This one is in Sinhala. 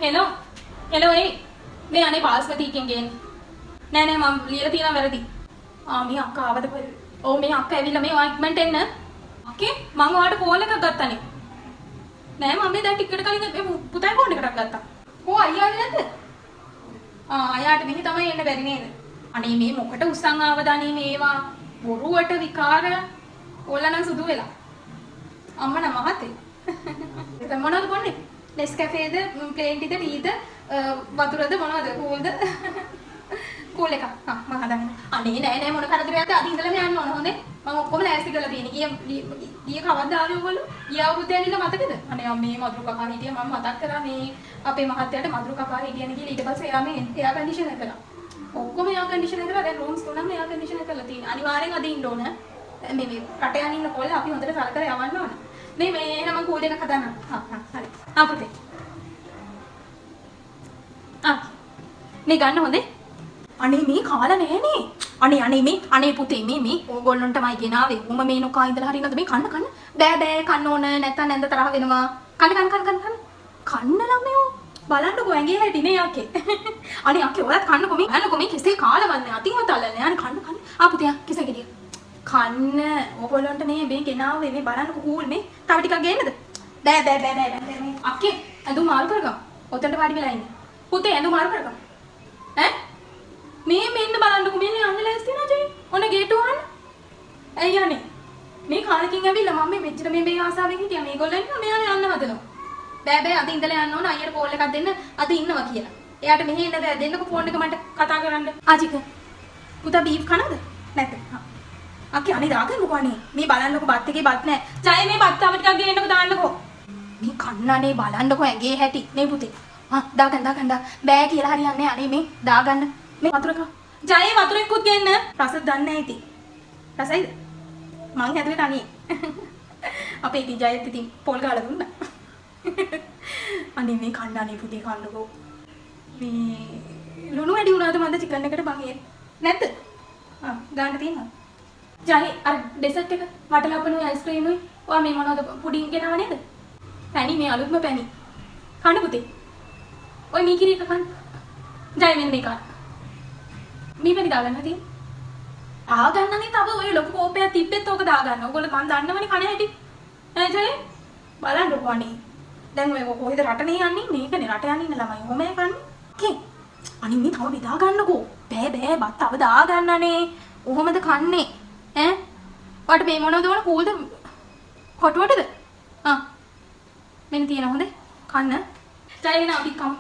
හෙලෝ හෙලෝ ඒ මේ අනේ පාස්පති එකෙන් ගේන්න නෑ නෑ මම ලියලා තියෙනවා වැරදි මේ අක්කා ආවද කොහෙද ඔව් මේ අක්කා ඇවිල්ලා මේ ඔයින්ට්මන්ට් එන්න අක්කේ මම ඔයාලට කෝල් එකක් ගත්තානේ නෑ මම මේ දැන් ටිකට් කලින් මේ පුතයි ෆෝන් එකක් ගත්තා ඕ අයියා ආවේ නැද්ද අයියාට මෙහි තමයි එන්න බැරි නේද අනේ මේ මොකට උස්සන් ආවද අනේ මේවා බොරුවට විකාර ඕලා නම් සුදු වෙලා අම්මා මහතේ දැන් මොනවද බොන්නේ නෙස්කැෆේද ප්ලේන් ටීද ටීද වතුරද මොනවද කූල්ද කූල් එකක් මම හදන්න අනේ නෑ නෑ මොන කරදරයක්ද අද ඉඳලම යන්න ඕන හොඳේ මම ඔක්කොම ලෑස්ති කරලා තියෙන්නේ ගිය කවද්ද ආවේ ඔයගොල්ලෝ ගිය අවුරුද්දේ ඇවිල්ලා මතකද අනේ මේ මధుර කකා හිටියා මම මතක් කරා මේ අපේ මහත්තයාට මధుර කකා හිටියනේ කියලා ඊට පස්සේ එයා මේ එයා කන්ඩිෂනර් කළා ඔක්කොම එයා කන්ඩිෂනර් කරලා දැන් රූම්ස් තුනම එයා කන්ඩිෂනර් කරලා තියෙනවා අනිවාර්යෙන් අද ඉන්න ඕන මේ රට යන ඉන්න කොල්ල අපි හොඳට සලකලා යවන්න ඕන මේ එහෙනම් මම කූල් එකක් හදන්න හරි පුතේ මේ ගන්න හොඳේ අනේ මේ කාලා නෑනේ අනේ පුතේ මේ ඕගොල්ලන්ටමයි ගෙනාවේ උඹ මේ නොකා ඉඳලා හරිනවද මේ කන්න බෑ කන්න ඕන නැත්නම් නැන්ද තරහ වෙනවා කන්න ළමයෝ බලන්නකෝ ඇඟේ හැටිනේ යකේ අනේ යකේ ඔයත් කන්නකෝ මේ කෙසේ කාලා වන්නේ අතින්ම තල්ලන්නේ අනේ කන්න පුතේ කෙසේ ගෙඩිය කන්න ඕගොල්ලන්ට මේ ගෙනාවේ මේ බලන්නකෝ කූල් මේ තව ටිකක් ගේන්නද බෑ මේ අක්කේ ඇඳුම් මාරු කරගමු ඔතනට වාඩි වෙලා ඉන්න පුතේ ඇඳුම් මාරු කරගමු ඈ මේ මෙන්න බලන්නකෝ මෙන්න යන්න ලෑස්ති නෑ ජී ඔන්න ගේට්ටුව අහන්න ඇයි යන්නේ මේ කාලෙකින් ඇවිල්ලා මම මේ මෙච්චර මේ ආසාවෙන් හිටියා මේගොල්ලෝ ඉන්නවා මෙයාලා යන්න හදනවා බෑ අද ඉඳලා යන්න ඕන අයියට කෝල් එකක් දෙන්න අද ඉන්නවා කියලා එයාට මෙහෙ ඉන්න බෑ දෙන්නකෝ ෆෝන් එක මට කතා කරන්න ආජික පුතා බීෆ් කනද නැත්නම් අක්කේ අනේ දාගන්නකෝ අනේ මේ බලන්නකෝ බත් එකේ බත් නෑ ජය මේ බත් තව ටිකක් ගේන්නකෝ දාන්නකෝ මේ කන්නනේ බලන්නකෝ ඇඟේ හැටි නේ පුතේ දාගන්න බෑ කියලා හරියන්නේ අනේ මේ දාගන්න මේ වතුරක ජය වතුරෙකුත් ගේන්න රසද දන්නේ නැහැ ඉතින් රසයිද මං හැදුවේ තනිය අපේ ඉතින් ජයත් ඉතින් පොල් ගාලා දුන්නා අනේ මේ කණ්ඩානේ පුතේ කන්නකෝ මේ ලුණු වැඩි වුණාද මන්ද චිකන් එකට බං නැද්ද ගන්න තියෙනවා ජය අර ඩෙසර්ට් එක වටලප්පුණු අයිස්ක්‍රීම් උයි ඔයා මේ මොනවද පුඩින් ගෙනාව නේද පැණි මේ අලුත්ම පැණි කන්න පුතේ ඔය මීකිරි එක කන්න ජය මෙන්න මේක මේ පැණි දාගන්න තියෙන්නේ ආගන්නනේ තව ඔය ලොකු කෝපයක් තිබ්බෙත් ඕක දාගන්න ඕගොල්ලෝ මන් දන්නවනේ කණ හැටි ඈ ජය බලන්නකෝ අනේ දැන් ඔය කොහෙද රටනේ යන්නේ මේකනේ රට යන්නේ ඉන්න ළමයි ඔහොම කන්නේ කේ අනේ මේ තව බෙදා ගන්නකෝ බෑ බත් තව දාගන්නනේ ඔහොමද කන්නේ ඈ ඔයාට මේ මොනවද ඕන කූල්ද කොටුවටද මෙන්න තියෙන හොඳේ කන්න ජය එන අපි කමු